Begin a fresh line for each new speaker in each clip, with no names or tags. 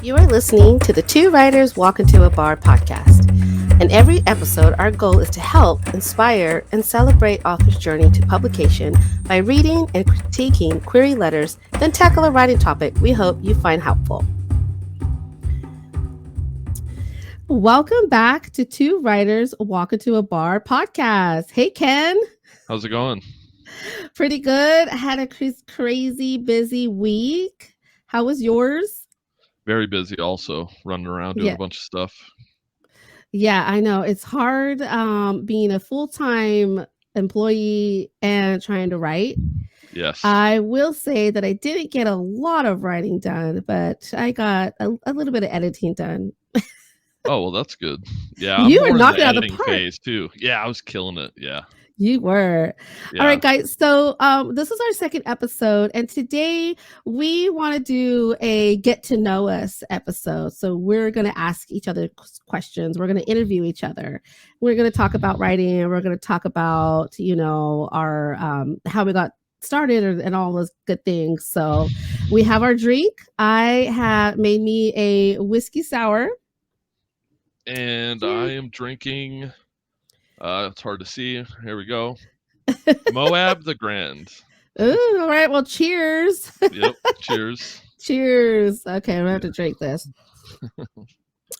You are listening to the Two Writers Walk Into a Bar podcast. In every episode, our goal is to help, inspire, and celebrate authors' journey to publication by reading and critiquing query letters, then tackle a writing topic we hope you find helpful. Welcome back to Two Writers Walk Into a Bar podcast. Hey, Ken.
How's it going?
Pretty good. I had a crazy busy week. How was yours?
Very busy also, running around doing a bunch of stuff.
Yeah, I know. It's hard being a full-time employee and trying to write.
Yes.
I will say that I didn't get a lot of writing done, but I got a little bit of editing done.
Oh, well, that's good. Yeah,
You
I'm
were
more
knocking
in
out
the
the
editing
park.
phase too. Yeah, I was killing it. Yeah.
You were.
Yeah.
All right, guys. So this is our second episode, and today we want to do a get to know us episode. So we're going to ask each other questions. We're going to interview each other. We're going to talk about writing. We're going to talk about, our how we got started and all those good things. So we have our drink. I have made me a whiskey sour.
And I am drinking... it's hard to see. Here we go. Moab the Grand.
Ooh, all right. Well, cheers.
Yep. Cheers.
Cheers. Okay, I'm gonna have to drink this.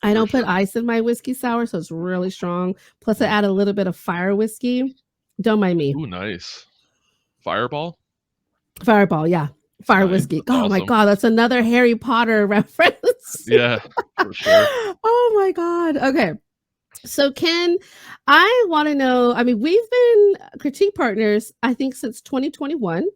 I don't put ice in my whiskey sour, so it's really strong. Plus, I add a little bit of fire whiskey. Don't mind me.
Ooh, nice. Fireball?
Fireball, yeah. Fire
Nice.
whiskey.
That's
Oh my
awesome.
God, that's another Harry Potter reference.
Yeah, for sure.
Oh my God. Okay. So, Ken, I want to know, we've been critique partners, I think, since 2021.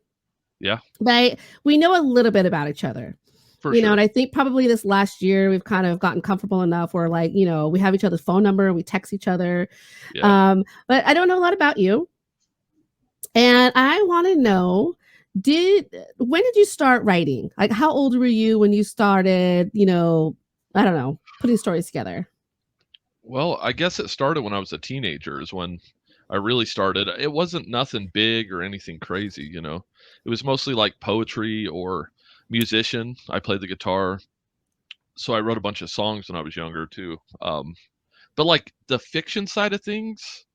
Yeah.
But we know a little bit about each other.
For sure.
And I think probably this last year, we've kind of gotten comfortable enough where, we have each other's phone number and we text each other.
Yeah.
But I don't know a lot about you. And I want to know, when did you start writing? Like, how old were you when you started, I don't know, putting stories together?
Well, I guess it started when I was a teenager is when I really started. It wasn't nothing big or anything crazy, It was mostly like poetry or musician. I played the guitar. So I wrote a bunch of songs when I was younger too. But like the fiction side of things,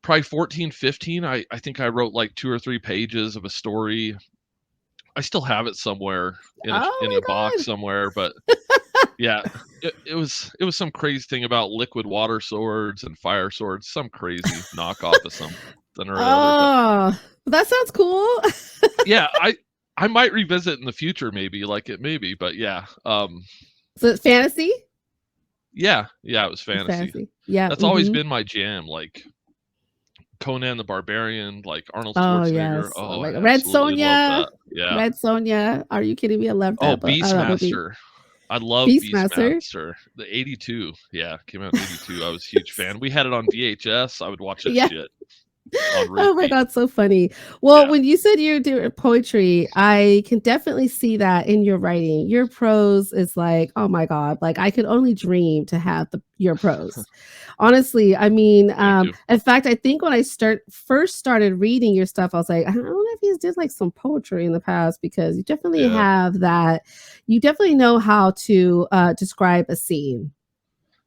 probably 14, 15, I think I wrote like 2 or 3 pages of a story. I still have it somewhere in a box somewhere, but yeah, it was some crazy thing about liquid water swords and fire swords, some crazy knockoff of something or other.
But that sounds cool.
Yeah, I might revisit in the future, maybe but yeah.
So it's fantasy?
Yeah, it was fantasy.
Yeah,
that's always been my jam. Like Conan the Barbarian, like Arnold Schwarzenegger.
Yes.
Oh,
like
I
Red
absolutely
Sonja.
love that. Yeah,
Red Sonja. Are you kidding me? I love that.
Beastmaster. I love Beastmaster. The 82. Yeah, came out in 82. I was a huge fan. We had it on VHS. I would watch that shit.
Oh my God, so funny. Well, when you said you're doing poetry, I can definitely see that in your writing. Your prose is like, oh my God, like I could only dream to have your prose. Honestly, in fact, I think when I first started reading your stuff, I was like, I don't know if you did like some poetry in the past, because you definitely have that. You definitely know how to describe a scene.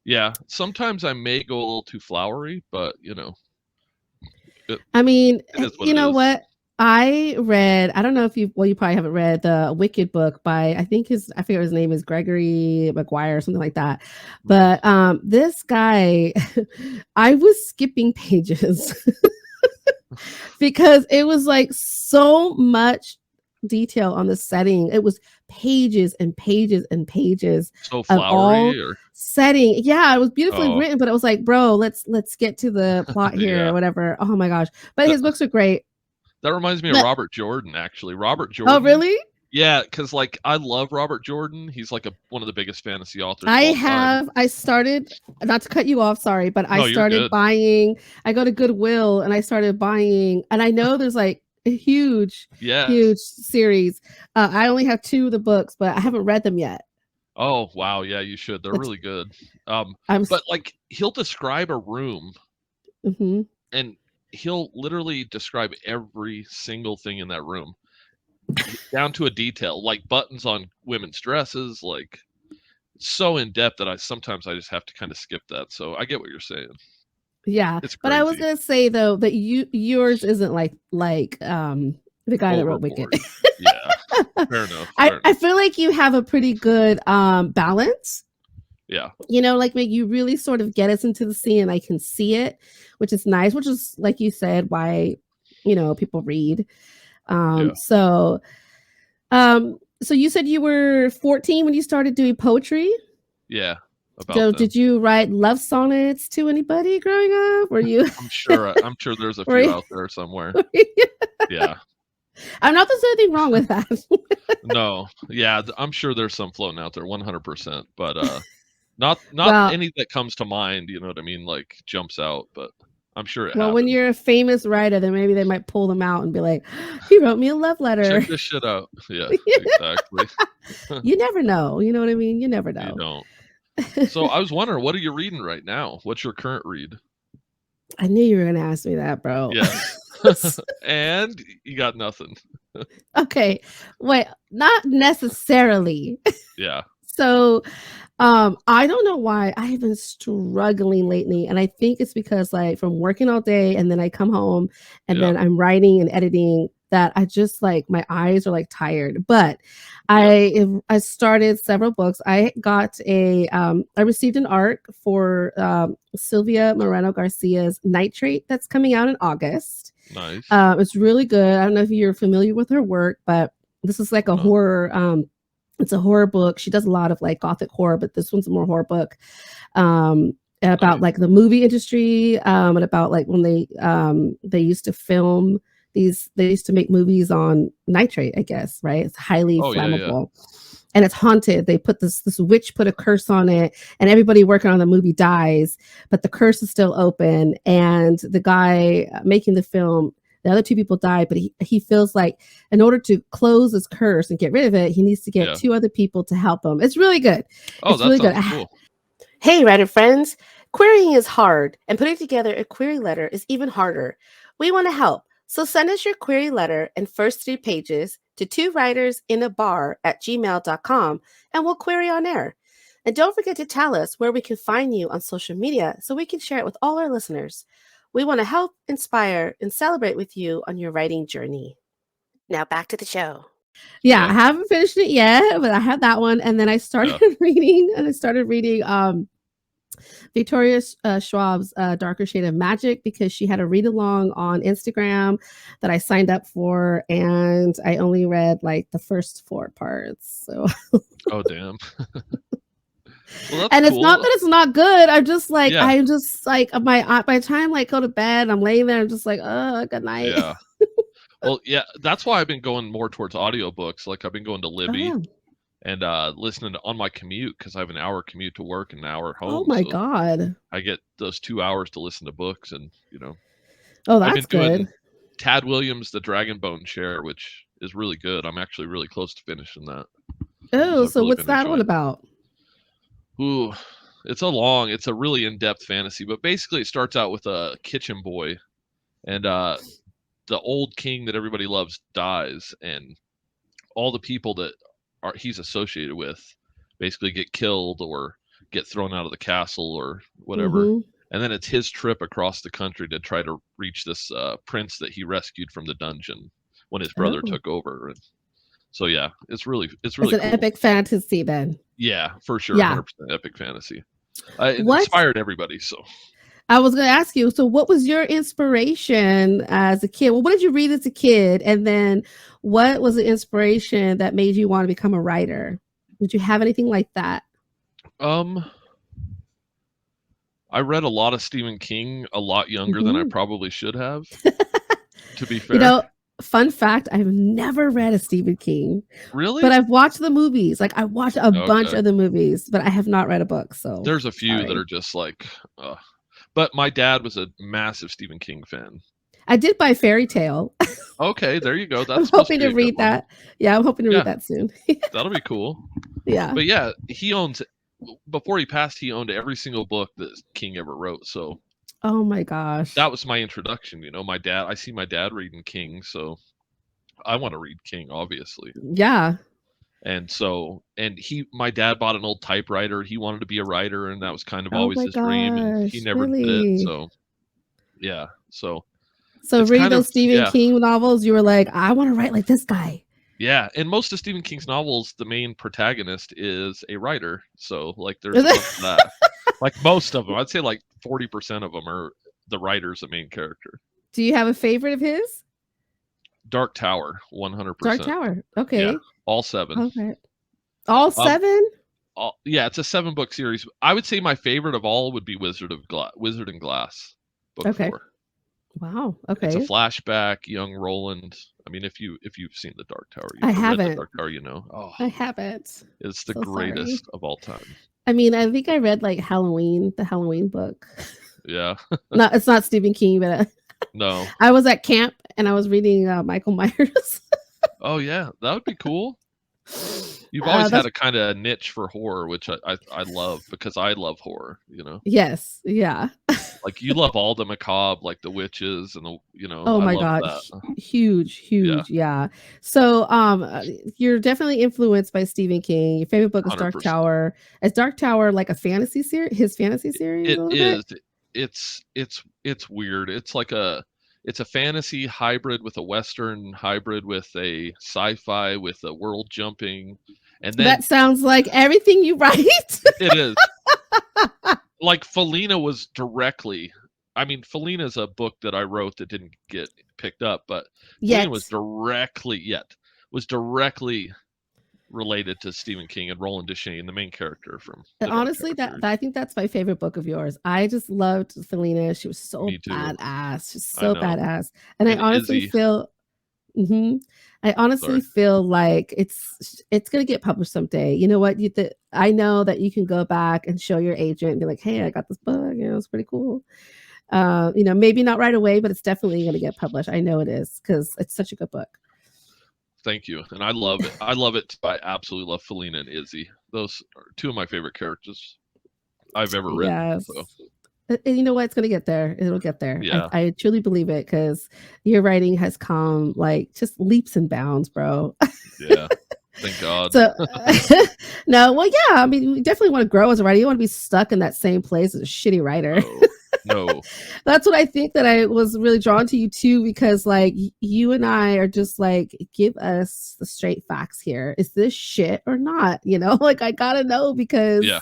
Yeah, sometimes I may go a little too flowery, but you
know what? I read, I don't know if you probably haven't read the Wicked book by, I forget his name is Gregory Maguire or something like that. But this guy, I was skipping pages because it was like so much detail on the setting. It was pages and pages and pages
so flowery
of all setting. Yeah, it was beautifully written, but it was like, bro, let's get to the plot here or whatever. Oh my gosh. But his books are great.
That reminds me of Robert Jordan, actually. Robert Jordan.
Oh, really?
Yeah, because like I love Robert Jordan. He's like one of the biggest fantasy authors.
I started, not to cut you off, sorry, but I started buying. I go to Goodwill and I started buying, and I know there's like a huge series. I only have 2 of the books, but I haven't read them yet.
Oh wow, yeah, you should. They're really good. But like he'll describe a room, and he'll literally describe every single thing in that room. down to a detail, like buttons on women's dresses. Like, it's so in depth that I sometimes I just have to kind of skip that. So I get what you're saying.
Yeah,
It's
but I was
crazy.
gonna say though that yours isn't like the guy that wrote Wicked.
Overboard. Yeah. Fair enough. Fair
I
enough.
feel like you have a pretty good balance.
Yeah.
You know, like you really sort of get us into the scene and I can see it, which is nice, which is like you said, why people read.
Yeah.
So you said you were 14 when you started doing poetry.
Yeah. About
So
then.
did you write love sonnets to anybody growing up? Were you?
I'm sure there's a
were
few
you,
out there somewhere.
were you
Yeah.
I'm not there's anything wrong with that.
No. Yeah, I'm sure there's some floating out there 100%, but not
well,
any that comes to mind, you know what I mean, like jumps out, but I'm sure it
well, when
happens.
you're a famous writer, then maybe they might pull them out and be like, he wrote me a love letter.
Check this shit out. Yeah, exactly.
You never know. You know what I mean? You never
You
know.
don't. So I was wondering, what are you reading right now? What's your current read?
I knew you were going to ask me that, bro.
Yeah. And you got nothing.
Okay. Wait, not necessarily.
Yeah.
So I don't know why I have been struggling lately. And I think it's because like from working all day and then I come home and
Yeah.
then I'm writing and editing that I just like my eyes are like tired. But
Yeah.
I started several books. I got I received an ARC for Sylvia Moreno Garcia's Nitrate that's coming out in August.
Nice.
It's really good. I don't know if you're familiar with her work, but this is like a
No.
horror it's a horror book. She does a lot of like gothic horror, but this one's a more horror book about
Nice.
like the movie industry and about like when they used to film these. They used to make movies on nitrate, I guess, right? It's highly
Oh, yeah, yeah.
flammable. And it's haunted. They put this witch put a curse on it, and everybody working on the movie dies, but the curse is still open. And the guy making the film, the other two people died, but he feels like in order to close his curse and get rid of it, he needs to get
Yeah.
two other people to help him. It's really good.
Oh,
It's
that
really good.
sounds cool.
Hey, writer friends. Querying is hard, and putting together a query letter is even harder. We want to help. So send us your query letter and first 3 pages to TwoWritersInaBar@gmail.com and we'll query on air. And don't forget to tell us where we can find you on social media so we can share it with all our listeners. We want to help, inspire, and celebrate with you on your writing journey. Now back to the show. Yeah,
Yeah.
I haven't finished it yet, but I had that one. And then I started
Yeah.
reading Victoria Schwab's Darker Shade of Magic because she had a read along on Instagram that I signed up for, and I only read like the first 4 parts. So,
Oh, damn. Well, that's
and it's not
cool.
that it's not good.
Yeah.
I'm just like by the time like go to bed, I'm laying there. I'm just like, oh, good night.
Yeah. Well, yeah, that's why I've been going more towards audiobooks. Like, I've been going to
Oh
Libby
yeah.
and listening on my commute because I have an hour commute to work and an hour
Oh
home.
my
So
god.
I get those 2 hours to listen to books, and
Oh,
I've been
that's
doing
good.
Tad Williams' The Dragon Bone Share, which is really good. I'm actually really close to finishing that,
Oh,
so I've
so
really
what's
been
that one
enjoying.
about?
Ooh, it's a really in-depth fantasy, but basically it starts out with a kitchen boy, and the old king that everybody loves dies, and all the people that he's associated with basically get killed or get thrown out of the castle or whatever.
Mm-hmm.
And then it's his trip across the country to try to reach this prince that he rescued from the dungeon when his brother
Oh,
took over. And so yeah, it's
it's
really
an
cool.
epic fantasy then.
Yeah, for sure,
Yeah.
100% epic fantasy. It
What
inspired everybody. So
I was going to ask you, so what was your inspiration as a kid? Well, what did you read as a kid? And then what was the inspiration that made you want to become a writer? Did you have anything like that?
um, I read a lot of Stephen King a lot younger than I
Mm-hmm.
probably should have. To be
You
fair,
know, fun fact, I've never read a Stephen King, but
really.
I've watched the movies. Like I watched a bunch
Okay.
of the movies, but I have not read a book. So
There's a few that
sorry.
are just like, but my dad was a massive Stephen King fan.
I did buy Fairy Tale.
Okay, there you go.
I'm
That's supposed to
hoping
be
to
a good
read
one.
that. Yeah, I'm hoping to read
Yeah,
that soon.
that'll be cool.
Yeah.
But yeah, he owns. Before he passed, he owned every single book that King ever wrote. So
Oh my gosh.
that was my introduction. My dad. I see my dad reading King, so I want to read King, obviously.
Yeah.
And so, my dad bought an old typewriter. He wanted to be a writer, and that was kind of
Oh
always
my
his dream, and he
gosh,
never did it.
really?
So, yeah. So
So
it's
reading
kind
those
of,
Stephen
yeah,
King novels, you were like, I want to write like this guy.
yeah. And most of Stephen King's novels, the main protagonist is a writer. So, like, there's a bunch of that. Like most of them, I'd say like 40% of them are the writer's the main character.
Do you have a favorite of his?
Dark Tower,
Dark
100%.
Tower.
Yeah,
Okay.
all 7.
Okay. All
Um,
7?
yeah, it's a 7-book series. I would say my favorite of all would be Wizard and Glass, book
Okay.
4.
Wow.
It's a
Okay.
flashback, young Roland. I mean, if you've seen The Dark Tower,
I
or read The
haven't.
Dark Tower, you know. Oh,
I haven't.
it's the
So sorry.
greatest of all time.
I mean, I think I read like Halloween, the Halloween book.
Yeah.
It's not Stephen King, but
No.
I was at camp and I was reading Michael Myers.
Oh yeah, that would be cool. You've always had
That's
a kind of niche for horror, which I love because I love horror.
yes, yeah.
Like you love all the macabre, like the witches and
Oh
I
my
love
god,
that.
huge,
Yeah,
huge, yeah. So, you're definitely influenced by Stephen King. Your favorite book is Dark
100%.
Tower. Is Dark Tower like a fantasy series? His fantasy series, a
It
little bit.
is. It's weird. It's a fantasy hybrid with a western hybrid with a sci-fi with a world jumping, and then
That sounds like everything you write.
it is. Like Felina was directly. I mean, Felina is a book that I wrote that didn't get picked up, but Felina
Yet,
was directly related to Stephen King and Roland Deschain, the main character from the Dark
honestly,
Tower
that
series.
I think that's my favorite book of yours. I just loved Felina. She was so
Me too.
badass. She's
I
so
know.
badass, and I
And
honestly
Izzy,
feel. Mhm. I honestly
sorry.
feel like it's gonna get published someday. You know what? I know that you can go back and show your agent and be like, "Hey, I got this book. It's pretty cool." Maybe not right away, but it's definitely gonna get published. I know it is because it's such a good book.
Thank you. And I love it. I love it. I absolutely love Felina and Izzy. Those are 2 of my favorite characters I've ever written.
Yes.
So,
And you know what? It's gonna get there. It'll get there.
yeah.
I truly believe it because your writing has come like just leaps and bounds, bro.
Yeah. Thank God.
So no, well, yeah. I mean, we definitely want to grow as a writer. You want to be stuck in that same place as a shitty writer.
No.
That's what I think that I was really drawn to you too, because like you and I are just like, give us the straight facts here. Is this shit or not? Like I gotta know because
Yeah.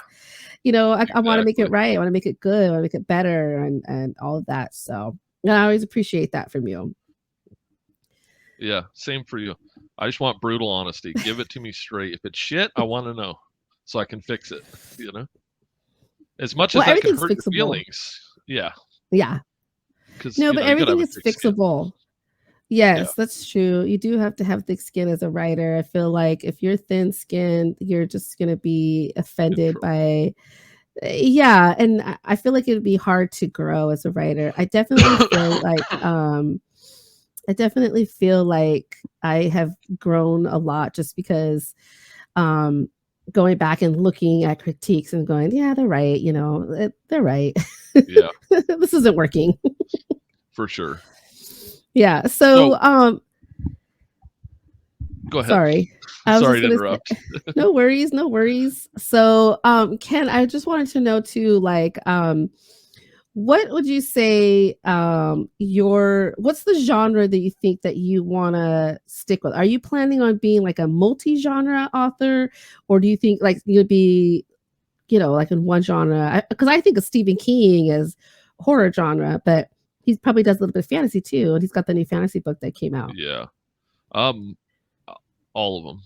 I want to make it
Exactly.
right. I want to make it good. I want to make it better and all of that. So and I always appreciate that from you.
Yeah. Same for you. I just want brutal honesty. Give it to me straight. If it's shit, I want to know so I can fix it. As much as
Well,
that can
everything's
hurt your
fixable.
feelings. Yeah.
Yeah.
Because
No,
you
but
gotta
everything
have a
is
thick skin.
fixable.
Yeah.
Yes, that's true. You do have to have thick skin as a writer. I feel like if you're thin-skinned, you're just gonna be offended by yeah, and I feel like it would be hard to grow as a writer. I definitely feel like I have grown a lot just because going back and looking at critiques and going, yeah, they're right, they're right.
Yeah.
This isn't working.
For sure.
Yeah. So
go ahead.
Sorry. I was
Sorry
just
to
gonna
interrupt.
say, no worries, no worries. So, Ken, I just wanted to know too, like, what would you say, what's the genre that you think that you want to stick with? Are you planning on being like a multi-genre author, or do you think like you'd be, like in one genre? Because I think of Stephen King as horror genre, but he probably does a little bit of fantasy too, and he's got the new fantasy book that came out.
Yeah. All of them.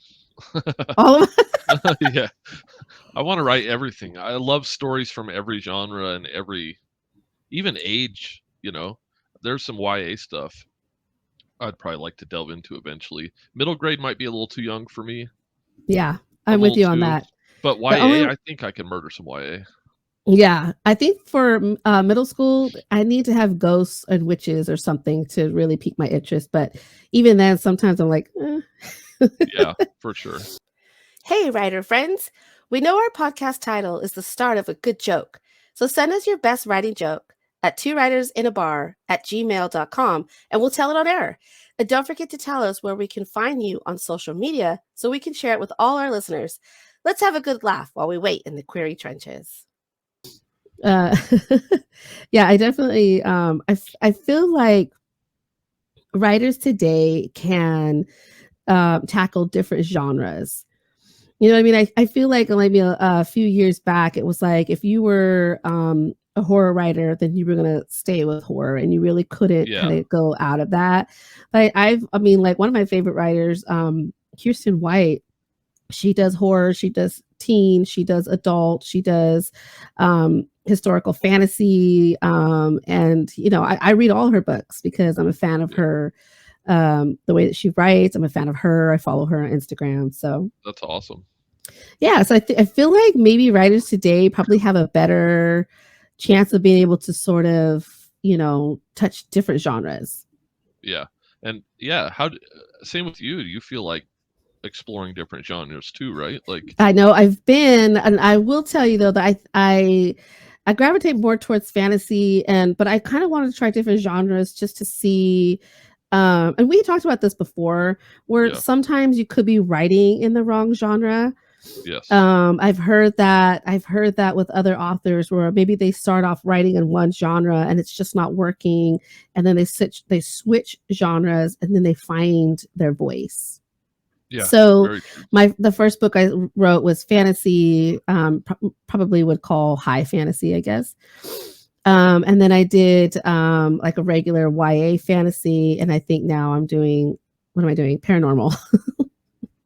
All of
Yeah. I want to write everything. I love stories from every genre and even age, There's some YA stuff I'd probably like to delve into eventually. Middle grade might be a little too young for me.
Yeah,
A
I'm with
little
you on
too.
that.
But
The
YA,
only
I think I can murder some YA.
Yeah, I think for middle school, I need to have ghosts and witches or something to really pique my interest. But even then, sometimes I'm like, eh.
Yeah, for sure.
Hey, writer friends. We know our podcast title is the start of a good joke. So send us your best writing joke at TwoWritersInaBar@gmail.com and we'll tell it on air. And don't forget to tell us where we can find you on social media so we can share it with all our listeners. Let's have a good laugh while we wait in the query trenches. Uh, yeah, I definitely, I feel like writers today can tackle different genres. You know what I mean? I feel like maybe a few years back, it was like if you were a horror writer, then you were gonna stay with horror, and you really couldn't
Yeah.
kind of go out of that. But I mean, like one of my favorite writers, Kirsten White, she does horror, she does teen, she does adult, she does historical fantasy, and you know, I read all her books because I'm a fan of
Yeah.
her, the way that she writes. I'm a fan of her. I follow her on Instagram. So
That's awesome.
yeah, so I feel like maybe writers today probably have a better chance of being able to sort of, you know, touch different genres.
Yeah. And yeah, same with you. You feel like exploring different genres too, right? Like,
I know I've been, and I will tell you though that I gravitate more towards fantasy, but I kind of wanted to try different genres just to see. And we talked about this before, where
yeah,
sometimes you could be writing in the wrong genre.
yes,
I've heard that with other authors where maybe they start off writing in one genre and it's just not working, and then they switch genres and then they find their voice.
yeah,
So
very true.
the first book I wrote was fantasy, probably would call high fantasy, I guess. And then I did like a regular YA fantasy, and I think now I'm doing, what am I doing? Paranormal.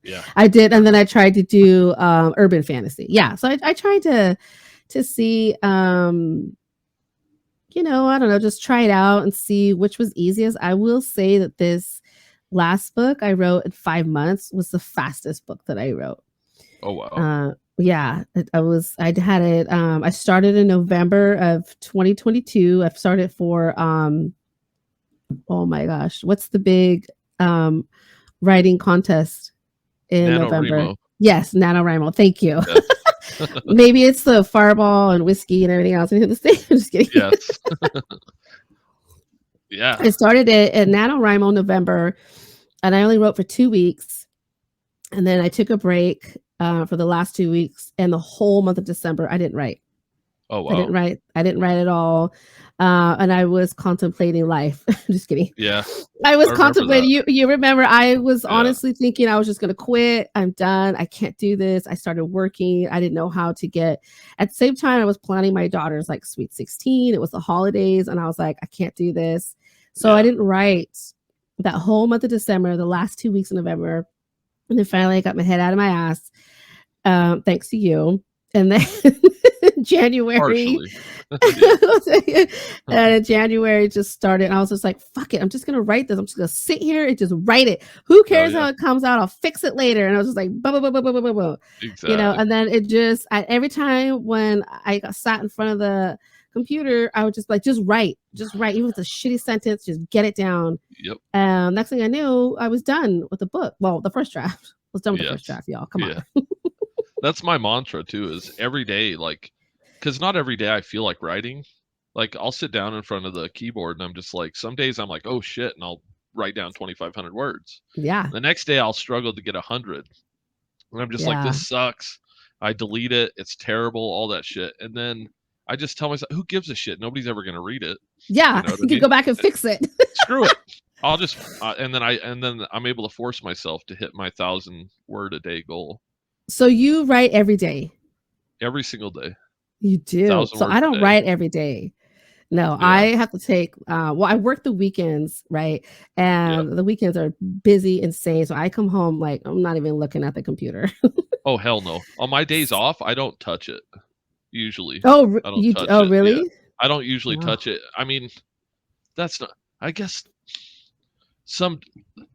Yeah,
I did, and then I tried to do urban fantasy. Yeah, so I tried to see, you know, I don't know, just try it out and see which was easiest. I will say that this last book I wrote in 5 months was the fastest book that I wrote.
oh wow.
Yeah, I had it. I started in November of 2022. I've started for oh my gosh, what's the big writing contest in November?
NaNoWriMo.
Yes, NaNoWriMo. Thank you.
Yes.
Maybe it's the Fireball and whiskey and everything else in the state. I'm just kidding.
Yes. Yeah.
I started it at NaNoWriMo November, and I only wrote for 2 weeks, and then I took a break for the last 2 weeks, and the whole month of December I didn't write.
Oh wow.
I didn't write at all. And I was contemplating life. Just kidding.
Yeah.
I was
I remember
contemplating.
that.
You remember I was
Yeah.
honestly thinking I was just gonna quit. I'm done. I can't do this. I started working. I didn't know how to get, at the same time I was planning my daughter's like sweet 16. It was the holidays, and I was like, I can't do this. So I
Yeah.
didn't write that whole month of December, the last 2 weeks of November. And then finally I got my head out of my ass. Thanks to you. And then January,
Partially. Yeah.
and January just started. And I was just like, fuck it. I'm just going to write this. I'm just going to sit here and just write it. Who
Oh
cares
yeah.
how it comes out? I'll fix it later. And I was just like, blah, blah, blah, blah, blah, blah, blah. You know,
Exactly.
and then it just, every time when I got sat in front of the computer, I would just like, just write, even if it's a shitty sentence, just get it down.
Yep.
Next thing I knew, I was done with the book. Well, the first draft was done with the first draft, y'all. Come on.
That's my mantra too, is every day, like, because not every day I feel like writing. Like, I'll sit down in front of the keyboard and I'm just like, some days I'm like, oh shit, and I'll write down 2,500 words.
Yeah.
The next day I'll struggle to get 100. And I'm just like, this sucks. I delete it. It's terrible, all that shit. And then I just tell myself, who gives a shit? Nobody's ever going to read it.
Yeah. You know you can go back and fix it.
Screw it. I'll just, and then I'm able to force myself to hit my 1,000-word a day goal.
So you write every day?
Every single day.
You do. So I don't write every day. No, yeah. I have to take, well, I work the weekends, right? And the weekends are busy, insane. So I come home, like, I'm not even looking at the computer.
Oh, hell no. On my days off, I don't touch it. Usually.
Oh,
I don't touch it.
Really?
Yeah. I don't usually touch it. I mean, that's not, I guess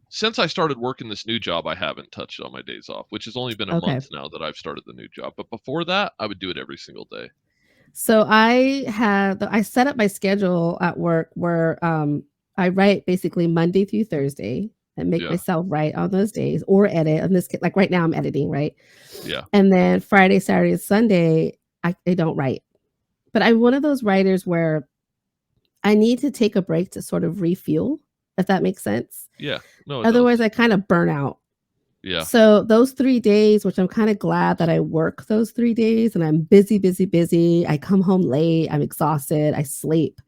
since I started working this new job, I haven't touched it on my days off, which has only been a month now that I've started the new job. But before that, I would do it every single day.
So I set up my schedule at work where I write basically Monday through Thursday and make myself write on those days or edit on this. Like right now I'm editing, right?
Yeah.
And then Friday, Saturday, and Sunday, I don't write. But I'm one of those writers where I need to take a break to sort of refuel. if that makes sense.
Yeah. No, it
Otherwise,
does.
I kind of burn out.
Yeah.
So those 3 days, which I'm kind of glad that I work those 3 days and I'm busy, busy, busy. I come home late, I'm exhausted, I sleep.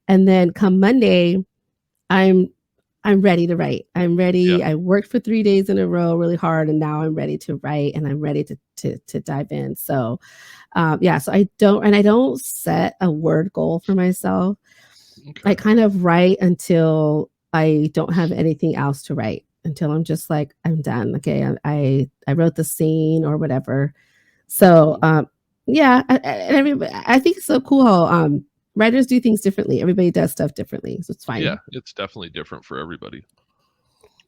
And then come Monday, I'm I'm ready to write. I'm
Yeah.
ready. I worked for 3 days in a row really hard and now I'm ready to write and I'm ready to dive in. So, yeah, so I don't set a word goal for myself. I
Okay.
kind of write until I don't have anything else to write, until I'm just like, I'm done. Okay, I wrote the scene or whatever. So,
Mhm.
yeah, and everybody, I think it's so cool how writers do things differently. Everybody does stuff differently, so it's
Yeah,
fine.
it's definitely different for everybody.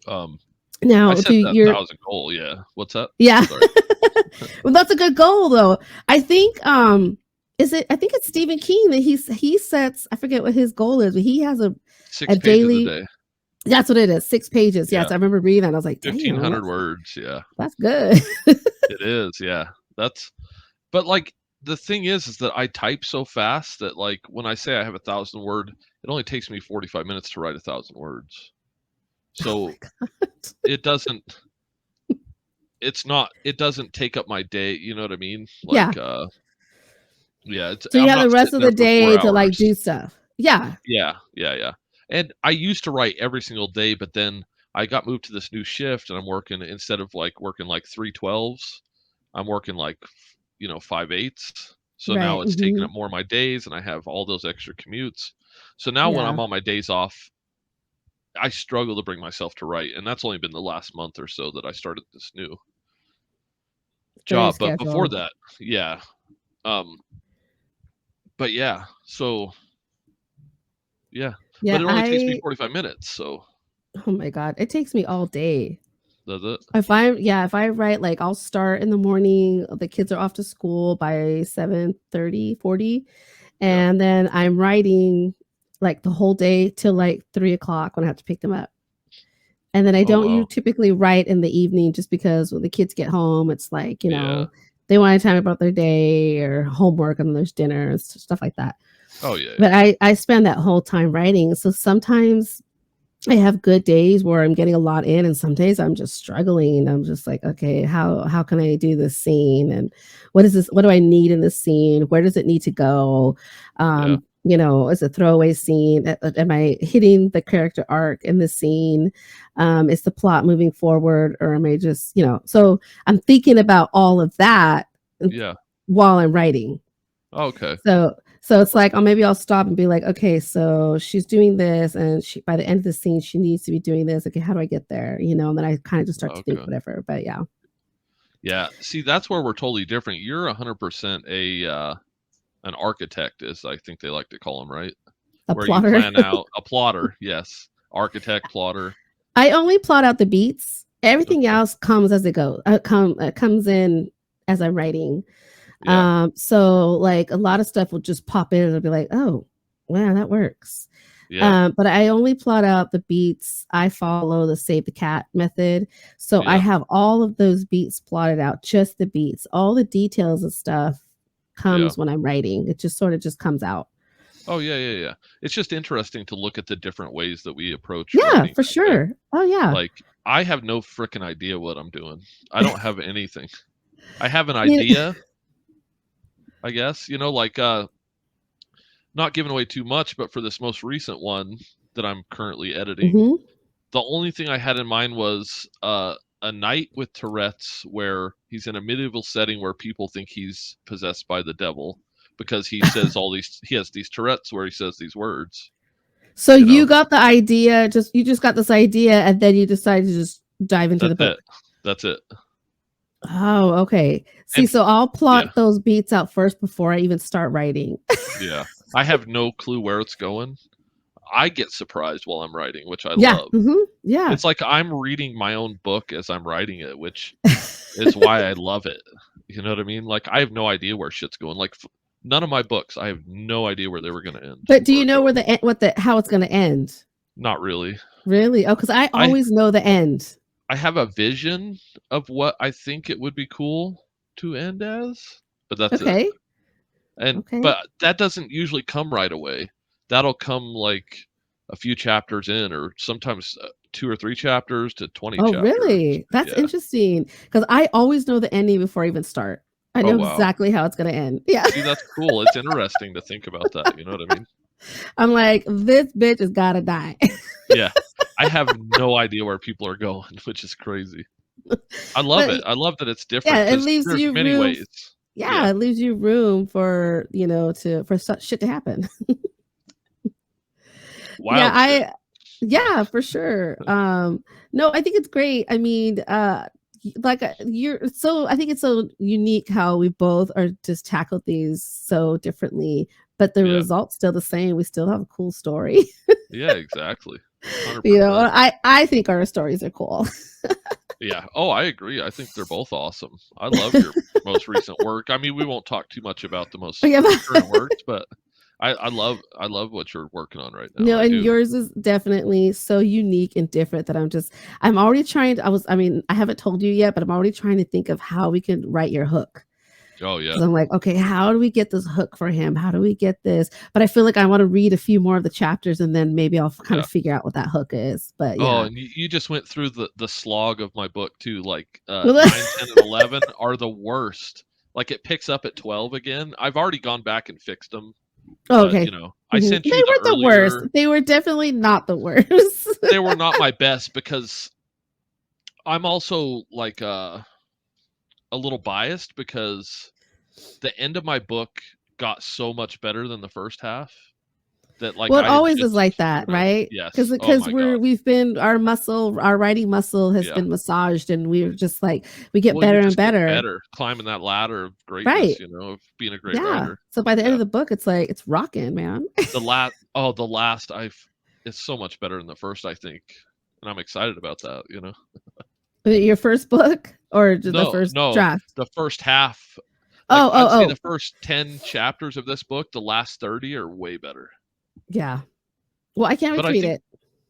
Um, I
Now, do
set that
your
1,000 goal, yeah. What's that?
yeah,
Sorry.
well, that's a good goal though. I think is it? I think it's Stephen King that he sets. I forget what his goal is, but he has a
6 pages a
daily.
day.
That's what it is. 6 pages. Yes,
Yeah.
I remember reading that. I was like, damn,
1,500 words, yeah.
that's good.
It is, yeah. That's but, like, the thing is that I type so fast that, like, when I say I have 1,000 word, it only takes me 45 minutes to write 1,000 words.
Oh my
So,
god.
it doesn't it doesn't take up my day, you know what I mean?
Yeah.
Like, yeah, it's
So you
I'm
have the
not
rest
sitting
of
there
the
for 4
day to like
hours.
do stuff. Yeah.
Yeah, yeah, yeah. And I used to write every single day, but then I got moved to this new shift and I'm working instead of like working like 3 12s, I'm working like 5/8s. So now
Right.
it's taking
Hmm.
up more of my days and I have all those extra commutes. So now when
Yeah.
I'm on my days off, I struggle to bring myself to write. And that's only been the last month or so that I started this new
Very
job. But before
scheduled.
that, yeah. Um, but yeah, so yeah. But
Yeah.
it only takes me 45 minutes, so
Oh my God. It takes me all day.
does it?
If I write, like, I'll start in the morning, the kids are off to school by 7:30, 40,
Yeah.
and then I'm writing like the whole day till like 3 o'clock when I have to pick them up. And then I
Oh
don't you
wow.
typically write in the evening just because when the kids get home, it's like,
Yeah.
they want to tell me about their day or homework and there's dinner and stuff like that.
Oh yeah,
But
yeah.
I spend that whole time writing. So sometimes I have good days where I'm getting a lot in, and some days I'm just struggling. I'm just like, okay, how can I do this scene? And what is this? What do I need in this scene? Where does it need to go?
Yeah.
Is a throwaway scene? Am I hitting the character arc in the scene? Is the plot moving forward, or am I just, So I'm thinking about all of that
Yeah.
while I'm writing.
Okay.
So it's like, oh, maybe I'll stop and be like, okay, so she's doing this, and by the end of the scene, she needs to be doing this. Okay, how do I get there? And then I kind of just start to think
Okay.
whatever. But yeah,
Yeah. See, that's where we're totally different. You're 100% an architect, as I think they like to call them, right?
a
Where you
plotter.
plan out a plotter. Yes. Architect, plotter.
I only plot out the beats. Everything
Okay.
else comes as it goes. Comes in as I'm writing.
Yeah.
So like a lot of stuff will just pop in and I'll be like, oh, wow, that works.
Yeah.
But I only plot out the beats. I follow the save the cat method. So I
Yeah.
have all of those beats plotted out, just the beats. All the details and stuff
Yeah.
comes when I'm writing. It just sort of just comes out.
Oh yeah, yeah, yeah. It's just interesting to look at the different ways that we approach
Yeah,
writing
for
that way.
sure. Oh yeah.
Like I have no freaking idea what I'm doing. I don't have anything. I have an
I mean,
idea, I guess. Like not giving away too much, but for this most recent one that I'm currently editing,
mhm.
the only thing I had in mind was a knight with Tourette's where he's in a medieval setting where people think he's possessed by the devil because he has these Tourette's where he says these words,
So
you
you
know.
got the idea, you just got this idea and then you decided to just dive into the
That's it.
book.
That's it.
Oh, okay. See,
And
so I'll
yeah,
plot those beats out first before I even start writing.
yeah. I have no clue where it's going. I get surprised while I'm writing, which I
Yeah.
love.
Yeah.
It's like I'm reading my own book as I'm writing it, which is why I love it. You know what I mean? Like I have no idea where shit's going. Like none of my books, I have no idea where they were going to end
But do you
or
know
go.
where how it's going to end?
Not really.
Really? Oh, because I
I
always know the end.
I have a vision of what I think it would be cool to end as, but that's it.
Okay.
And
Okay.
but that doesn't usually come right away. That'll come like a few chapters in, or sometimes 2 or 3 chapters to 20
Oh,
chapters.
really? That's
Yeah.
interesting because I always know the ending before I even start. I
Oh,
know
wow.
exactly how it's gonna end. Yeah.
See, that's cool. It's interesting to think about that, you know what I mean?
I'm like, "This bitch has gotta die."
Yeah. I have no idea where people are going, which is crazy. I love
But
it. I love that it's
yeah,
different
it
because
leaves
there's
you
many
room.
ways.
Yeah,
Yeah.
it leaves you room for, for such shit to happen. Yeah,
Wild shit.
yeah, for sure. No, I think it's great. I mean, I think it's so unique how we both are just tackle these so differently, but the
Yeah.
result's still the same. We still have a cool story.
Yeah, exactly. 100%.
I think our stories are cool.
Yeah. Oh, I agree. I think they're both awesome. I love your most recent work. I mean, we won't talk too much about the most
Yeah,
current works, but I love what you're working on right now.
no,
I
and
do.
yours is definitely so unique and different that I'm already trying to, I mean, I haven't told you yet, but I'm already trying to think of how we can write your hook.
Oh, yeah.
'Cause I'm like, "Okay, how do we get this hook for him? How do we get this?" But I feel like I wanna read a few more of the chapters, and then maybe I'll kind
Yeah.
of figure out what that hook is, but
Oh,
yeah.
and you just went through the slog of my book too, like,
Well,
9, 10, and 11 are the worst. Like, it picks up at 12 again. I've already gone back and fixed them, but,
okay.
I
Mhm.
sent
They
you the
weren't the worst.
earlier.
They were definitely not the worst.
They were not my best because I'm also, like, a little biased because the end of my book got so much better than the first half that, like,
Well, it
I had
always is
just
like that,
figured out.
right? Because
Yes. Oh
because
my god.
we've been our writing muscle has
Yeah.
been massaged, and we're just like we get
Well, you
better and
just get
better.
better climbing that ladder of greatness,
Right.
of being a great
Yeah.
writer.
So by the end
Yeah.
of the book, it's like, it's rocking, man.
The last I've it's so much better than the first, I think, and I'm excited about that.
Your first book or just the
No,
first
no,
draft?
the first half, like,
Oh,
I'd say
oh,
the
oh.
first 10 chapters of this book, the last 30 are way better.
Yeah. Well, I can't wait
But
to
I
read
think
it.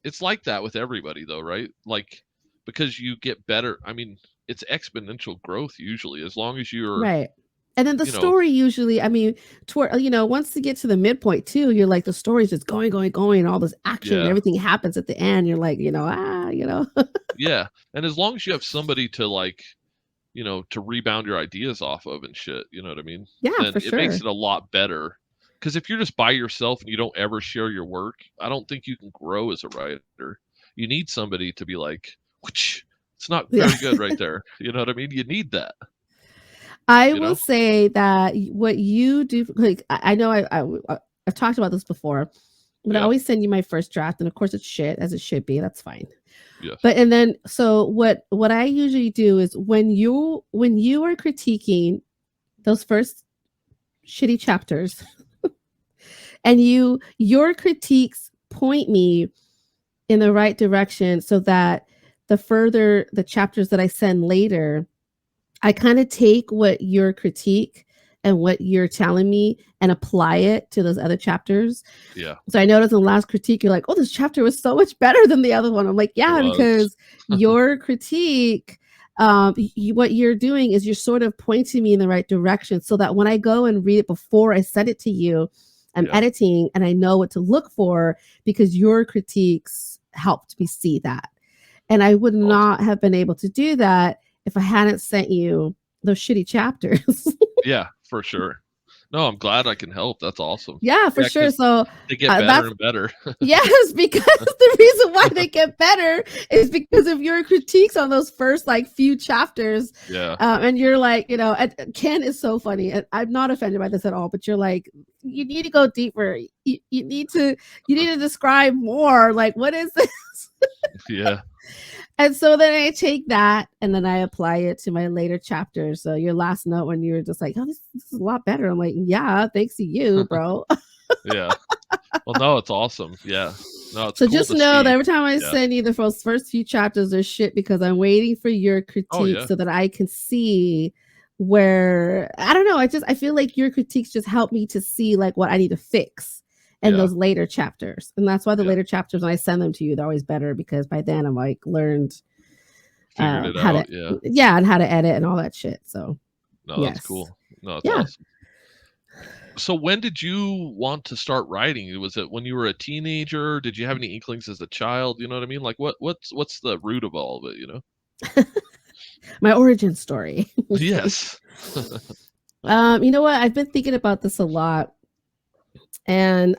it's like that with everybody though, right? Like, because you get better. I mean, it's exponential growth usually as long as you're,
Right. And then the
you know,
story usually, I mean, toward once you get to the midpoint too, you're like the story's just going, going, going, all this action and
yeah.
everything happens at the end. You're like,
Yeah. And as long as you have somebody to, like, to rebound your ideas off of and shit, you know what I mean?
Yeah,
Then
for
it makes
sure.
it a lot better. Because if you're just by yourself and you don't ever share your work, I don't think you can grow as a writer. You need somebody to be like, "Which it's not
Yeah.
very good right there." You know what I mean? You need that,
I
you
will
know?
say that what you do, like I know I've talked about this before, but I
Yeah.
always send you my first draft, and of course it's shit as it should be. That's fine.
Yes.
But and then so what I usually do is when you are critiquing those first shitty chapters, and your critiques point me in the right direction so that the chapters that I send later, I kind of take what your critique and what you're telling me and apply it to those other chapters.
Yeah.
So I noticed in the last critique, you're like, "Oh, this chapter was so much better than the other one." I'm like,
It
"Yeah,
was.
because your critique, what you're doing is you're sort of pointing me in the right direction, so that when I go and read it before I send it to you, I'm
Yeah.
editing and I know what to look for because your critiques helped me see that." And I would
Awesome.
not have been able to do that if I hadn't sent you those shitty chapters.
Yeah, for sure. No, I'm glad I can help. That's awesome.
Yeah, for
Yeah,
sure.
because
So
they get better
that's
and better.
yes, because the reason why they get better is because of your critiques on those first like few chapters.
Yeah.
And you're like, and Ken is so funny. And I'm not offended by this at all, but you're like, you need to go deeper. You need to describe more. Like, what is this?
Yeah.
And so then I take that and then I apply it to my later chapters. So your last note when you're just like, "Oh, this is a lot better." I'm like, "Yeah, thanks to you, bro."
Yeah. Well, no, it's awesome. Yeah. No, it's
So
cool
just
to
know that
see.
every time I
Yeah.
send you the first few chapters are shit because I'm waiting for your
Oh,
critique
yeah.
so that I can see where I don't know. I feel like your critiques just help me to see like what I need to fix in
Yeah.
those later chapters. And that's why the
Yeah.
later chapters when I send them to you, they're always better because by then I'm like learned
Figured it
how to
out. Yeah.
yeah, and how to edit and all that shit. So
No, that's
yes.
cool. No, it's
Yeah.
awesome. So when did you want to start writing? Was it when you were a teenager? Did you have any inklings as a child? You know what I mean? Like what's the root of all of it, you know?
My origin story.
Yes.
You know what? I've been thinking about this a lot. And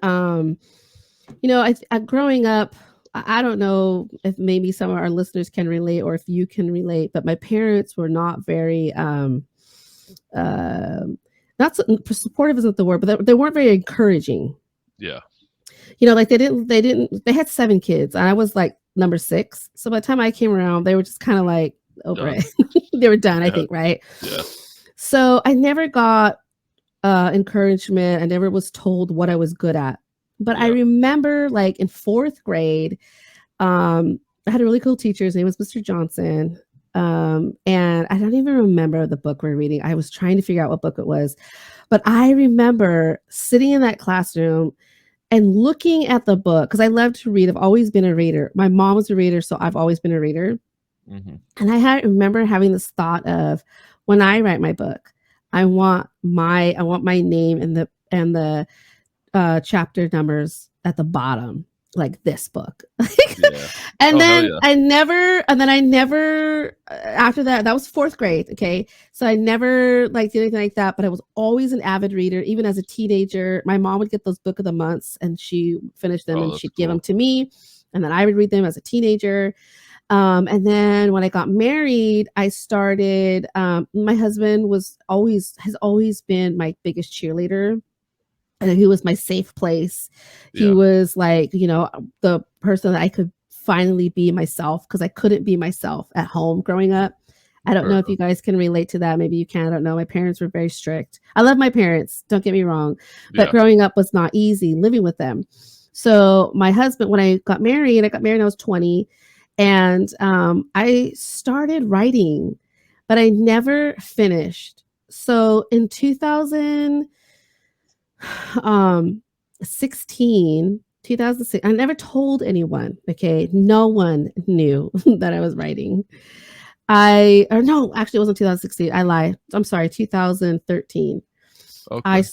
growing up, I don't know if maybe some of our listeners can relate or if you can relate, but my parents were not very uh, not supportive isn't the word, but they weren't very encouraging.
Yeah.
Like they had 7 kids and I was like number 6. So by the time I came around, they were just kind of like over
Done.
it. They were done, I
Yeah.
think, right?
Yeah.
So I never got encouragement. I never was told what I was good at. But I
Yeah.
remember like in 4th grade, I had a really cool teacher. His name was Mr. Johnson. And I don't even remember the book we're reading. I was trying to figure out what book it was. But I remember sitting in that classroom and looking at the book because I love to read. I've always been a reader. My mom was a reader, so I've always been a reader.
Mm-hmm.
And I remember having this thought of when I write my book, I want my name and the chapter numbers at the bottom, like this book.
Yeah.
and
Oh, hell
then
yeah.
I never after that was 4th grade. Okay. So I never like did anything like that, but I was always an avid reader. Even as a teenager, my mom would get those book of the months and she finished them
Oh,
and
that's
she'd give them
cool.
to me. And then I would read them as a teenager. And then when I got married, I started, my husband has always been my biggest cheerleader. And he was my safe place. He
Yeah.
was like, the person that I could finally be myself because I couldn't be myself at home growing up. I don't
Fair
know if you
enough.
guys can relate to that. Maybe you can. I don't know. My parents were very strict. I love my parents. Don't get me wrong. But
Yeah.
growing up was not easy living with them. So my husband, when I got married when I was 20. And I started writing, but I never finished. So in 2000, 2006, I never told anyone. Okay. No one knew that I was writing. No, actually, it wasn't 2016. I lied. I'm sorry, 2013.
Okay.
I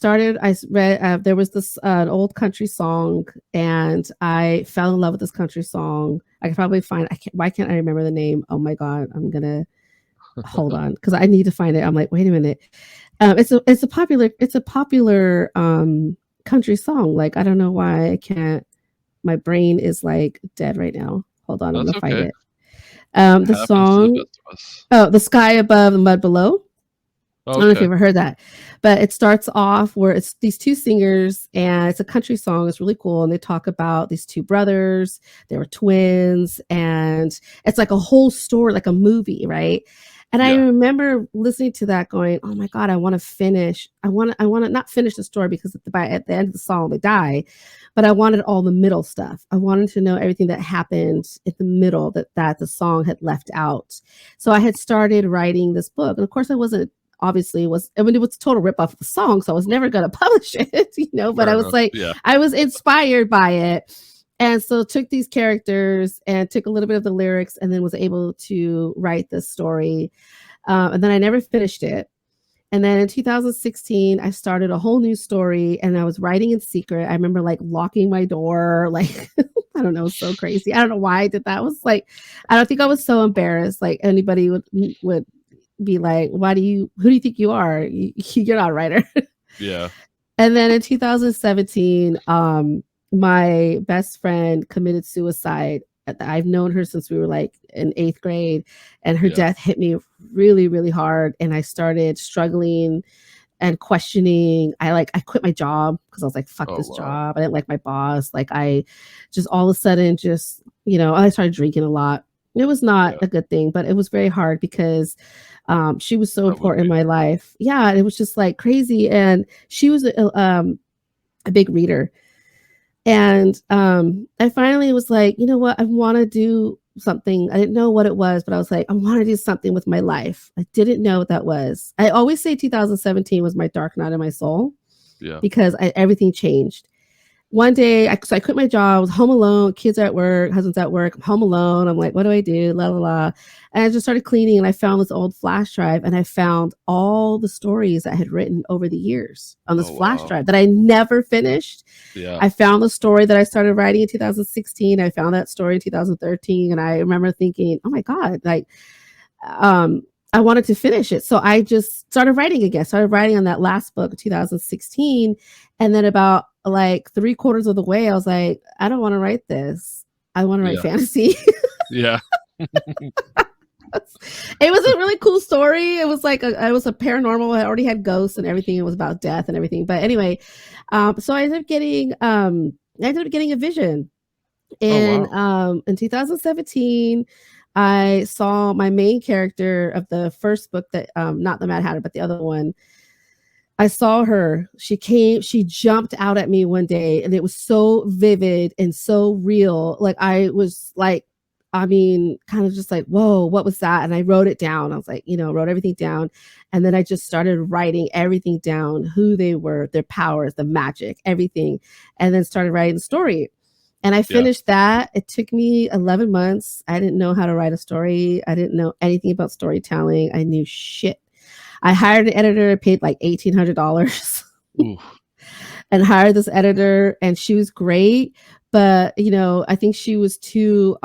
read, there was this an old country song, and I fell in love with this country song. I can probably find, why can't I remember the name? Oh my God. I'm going to hold on because I need to find it. I'm like, wait a minute. It's a popular country song. Like, I don't know why I can't, my brain is like dead right now. Hold on, I'm
That's
gonna find
okay.
it.
It
The
happens to the
song,
best of us.
oh, The Sky Above, the Mud Below. I don't know if you
Okay.
ever heard that, but it starts off where it's these 2 singers and it's a country song. It's really cool. And they talk about these 2 brothers. They were twins and it's like a whole story, like a movie. Right. And I
Yeah.
remember listening to that going, oh my God, I want to finish. I want to not finish the story because at the end of the song, they die, but I wanted all the middle stuff. I wanted to know everything that happened in the middle that the song had left out. So I had started writing this book. And of course I wasn't, obviously it was a total rip off of the song, so I was never going to publish it, but I
Fair
was
enough.
like,
Yeah.
I was inspired by it. And so took these characters and took a little bit of the lyrics and then was able to write this story. And then I never finished it. And then in 2016, I started a whole new story and I was writing in secret. I remember like locking my door, like, I don't know, so crazy. I don't know why I did that. I was like, I don't think I was so embarrassed. Like anybody would be like, who do you think you are? You're not a writer.
Yeah.
And then in 2017, my best friend committed suicide. I've known her since we were like in 8th grade, and her
Yeah.
death hit me really, really hard. And I started struggling and questioning. I quit my job because I was like, fuck
Oh,
this
wow.
job. I didn't like my boss. Like I just all of a sudden just, I started drinking a lot. It was not
Yeah.
a good thing, but it was very hard because she was so
That would
important in
be.
my life. Yeah, it was just like crazy. And she was a big reader. And I finally was like, you know what? I want to do something. I didn't know what it was, but I was like, I want to do something with my life. I didn't know what that was. I always say 2017 was my dark night of my soul
Yeah.
because everything changed. one day, so I quit my job. I was home alone. Kids are at work. Husband's at work. I'm home alone. I'm like, what do I do? La la la. And I just started cleaning, and I found this old flash drive, and I found all the stories I had written over the years on this
Oh,
flash
wow.
drive that I never finished.
Yeah.
I found the story that I started writing in 2016. I found that story in 2013, and I remember thinking, oh my god, like, um, I wanted to finish it. So I just started writing again. Started writing on that last book, 2016. And then about like 3/4 of the way, I was like, I don't want to write this. I want to write
Yeah.
fantasy.
Yeah.
It was a really cool story. It was like it was a paranormal. I already had ghosts and everything. It was about death and everything. But anyway, so I ended up getting a vision.
Oh, wow.
In 2017, I saw my main character of the first book that not the Mad Hatter, but the other one. I saw her. She jumped out at me one day, and it was so vivid and so real. Like I was like, I mean, kind of just like, whoa, what was that? And I wrote it down. I was like, wrote everything down. And then I just started writing everything down, who they were, their powers, the magic, everything. And then started writing the story. And I
Yeah.
finished that. It took me 11 months. I didn't know how to write a story. I didn't know anything about storytelling. I knew shit. I hired an editor, paid like $1,800 and hired this editor, and she was great. But, I think she was too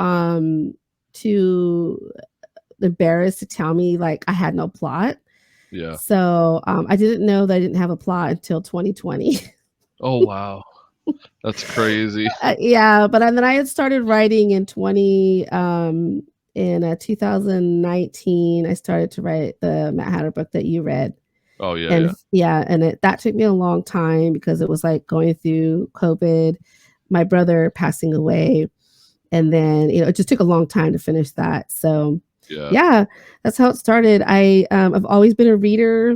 embarrassed to tell me like I had no plot.
Yeah.
So I didn't know that I didn't have a plot until 2020.
Oh, wow. That's crazy.
Yeah, but then I had started writing in 2019. I started to write the Mad Hatter book that you read.
Oh, yeah,
And
yeah.
that took me a long time because it was like going through COVID, my brother passing away, and then it just took a long time to finish that. So
Yeah.
yeah, that's how it started. I've always been a reader.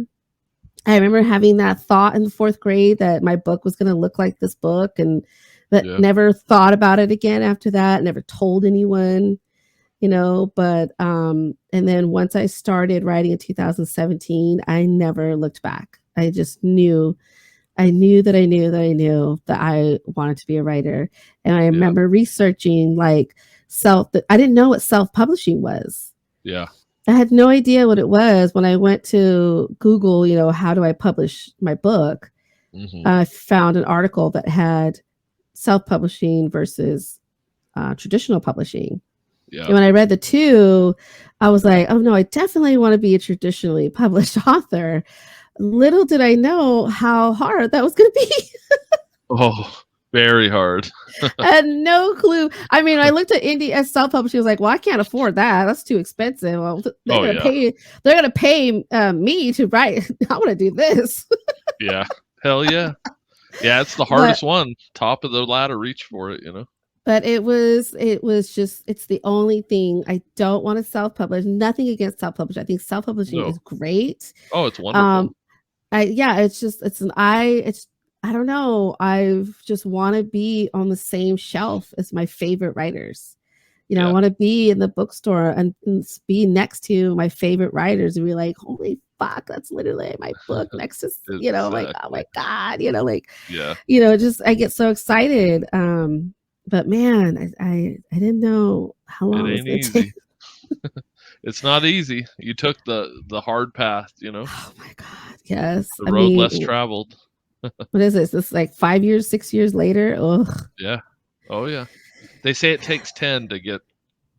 I remember having that thought in the 4th grade that my book was going to look like this book, but
Yeah.
never thought about it again after that. Never told anyone, but and then once I started writing in 2017, I never looked back. I just knew that I wanted to be a writer. And I
Yeah.
remember researching like I didn't know what self-publishing was.
Yeah.
I had no idea what it was. When I went to Google, how do I publish my book? I found an article that had self-publishing versus traditional publishing.
Yeah.
And when I read the two, I was like, oh no, I definitely want to be a traditionally published author. Little did I know how hard that was going to be.
Oh, very hard.
I had no clue. I mean, I looked at indie as self-publishing. I was like, well, I can't afford that. That's too expensive. Well, they're
Oh,
gonna
yeah.
pay. They're gonna pay me to write. I want to do this.
Yeah. Hell yeah. Yeah, it's the hardest one. Top of the ladder, reach for it,
But it was just, it's the only thing. I don't want to self-publish. Nothing against self-publishing. I think self-publishing
No.
is great.
Oh, it's wonderful.
I don't know. I just want to be on the same shelf as my favorite writers. I want to be in the bookstore and be next to my favorite writers and be like, holy fuck, that's literally my book next to, like, oh my God, just, I get so excited. But man, I didn't know how long
It
it was
ain't
going to take.
easy. It's not easy. You took the hard path,
Oh my God. Yes.
the road less traveled.
What is this? This is like 5 years, 6 years later. Ugh.
Yeah. Oh, yeah. They say it takes 10 to get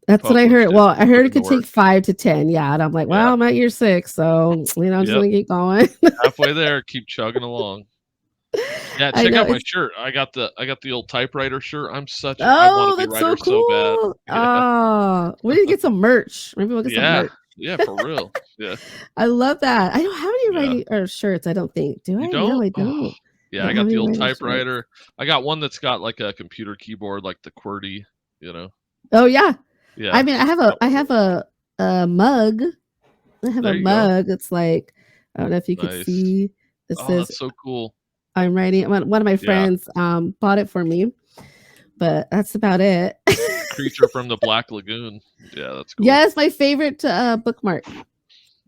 That's what I heard.
published
Well,
if
I
you
heard
put
it
in the
could take
work.
5 to 10. Yeah. And I'm like, well,
Yeah.
I'm at year 6. So, I'm just
Yep.
going to keep going.
Halfway there, keep chugging along. Yeah,
I
check
know.
out my shirt. I got the old typewriter shirt. I want
Oh,
to be a
that's so
writer so bad.
cool.
Yeah.
Oh, we need to get some merch. Maybe we'll get some
Yeah.
merch.
Yeah, for real. Yeah.
I love that. I don't have any
Yeah.
writing or shirts, I don't think. Do I?
You
No,
don't?
I
Oh,
don't.
yeah,
I
I
don't have
got the
any
old
writing shirts.
typewriter. I got one that's got like a computer keyboard, like the QWERTY,
Oh yeah.
Yeah.
I mean, I have a mug. I have a
There you go.
mug. It's like, I don't know if you could
Nice.
see. It
Oh,
says
that's so cool.
I'm writing. One of my
Yeah.
friends bought it for me, but that's about it.
Creature from the Black Lagoon. Yeah, that's cool.
Yes, my favorite bookmark.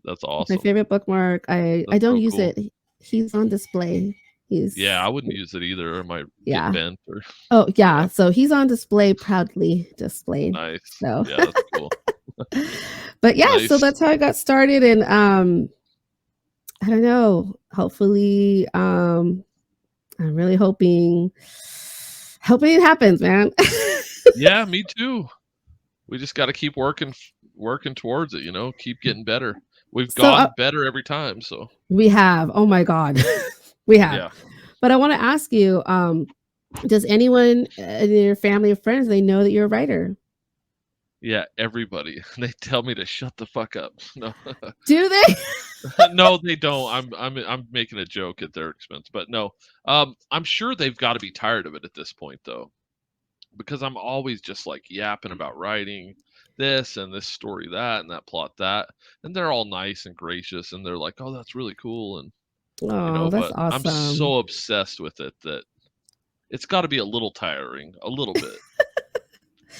That's awesome.
My favorite bookmark. I
That's
don't
so
use
cool.
it. He's on display. He's
I wouldn't use it either. It might get
yeah.
bent or
Oh, yeah.
yeah.
So he's on display, proudly displayed.
Nice.
So,
Yeah, that's cool.
but yeah, so
Nice.
that's how I got started. And I don't know. Hopefully, I'm really hoping it happens, man.
Yeah, me too. We just got to keep working towards it, keep getting better. We've
So
gotten better every time, so
we have. Oh my God, we have.
yeah.
But I want to ask you, does anyone in your family or friends they know that you're a writer?
Yeah, everybody. They tell me to shut the fuck up. No.
Do they?
No, they don't. I'm making a joke at their expense, but no. I'm sure they've got to be tired of it at this point though, because I'm always just like yapping about writing this and this story that and that plot that, and they're all nice and gracious and they're like, "Oh, that's really cool." And
Oh, that's
but I'm
awesome.
so obsessed with it that it's got to be a little tiring, a little bit.